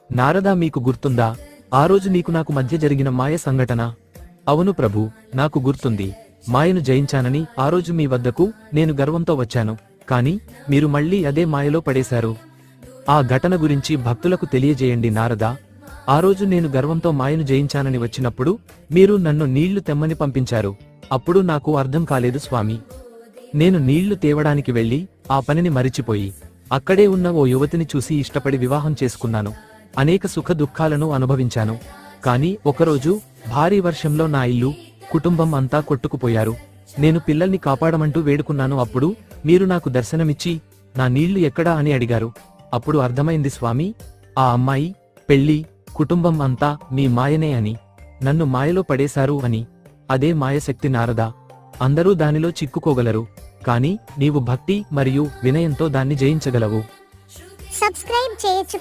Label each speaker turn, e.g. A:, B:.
A: నారదా, మీకు గుర్తుందా ఆ రోజు నీకు నాకు మధ్య జరిగిన మాయ సంఘటన? అవును ప్రభూ, నాకు గుర్తుంది. మాయను జయించానని ఆ రోజు మీ వద్దకు నేను గర్వంతో వచ్చాను, కాని మీరు మళ్ళీ అదే మాయలో పడేశారు. ఆ ఘటన గురించి భక్తులకు తెలియజేయండి నారదా. ఆ రోజు నేను గర్వంతో మాయను జయించానని వచ్చినప్పుడు మీరు నన్ను నీళ్లు తెమ్మని పంపించారు. అప్పుడు నాకు అర్థం కాలేదు స్వామి. నేను నీళ్లు తేవడానికి వెళ్లి ఆ పనిని మరిచిపోయి అక్కడే ఉన్న ఓ యువతిని చూసి ఇష్టపడి వివాహం చేసుకున్నాను. అనేక సుఖ దుఃఖాలను అనుభవించాను. కానీ ఒకరోజు భారీ వర్షంలో నా ఇల్లు, కుటుంబం అంతా కొట్టుకుపోయారు. నేను పిల్లల్ని కాపాడమంటూ వేడుకున్నాను. అప్పుడు మీరు నాకు దర్శనమిచ్చి నా నీళ్లు ఎక్కడా అని అడిగారు. అప్పుడు అర్థమైంది స్వామి, ఆ అమ్మాయి, పెళ్లి, కుటుంబం అంతా మీ మాయనే అని, నన్ను మాయలో పడేశారు అని. అదే మాయశక్తి నారదా. అందరూ దానిలో చిక్కుకోగలరు, కానీ నీవు భక్తి మరియు వినయంతో దాన్ని జయించగలవు.
B: సబ్స్క్రైబ్ చేయొచ్చు.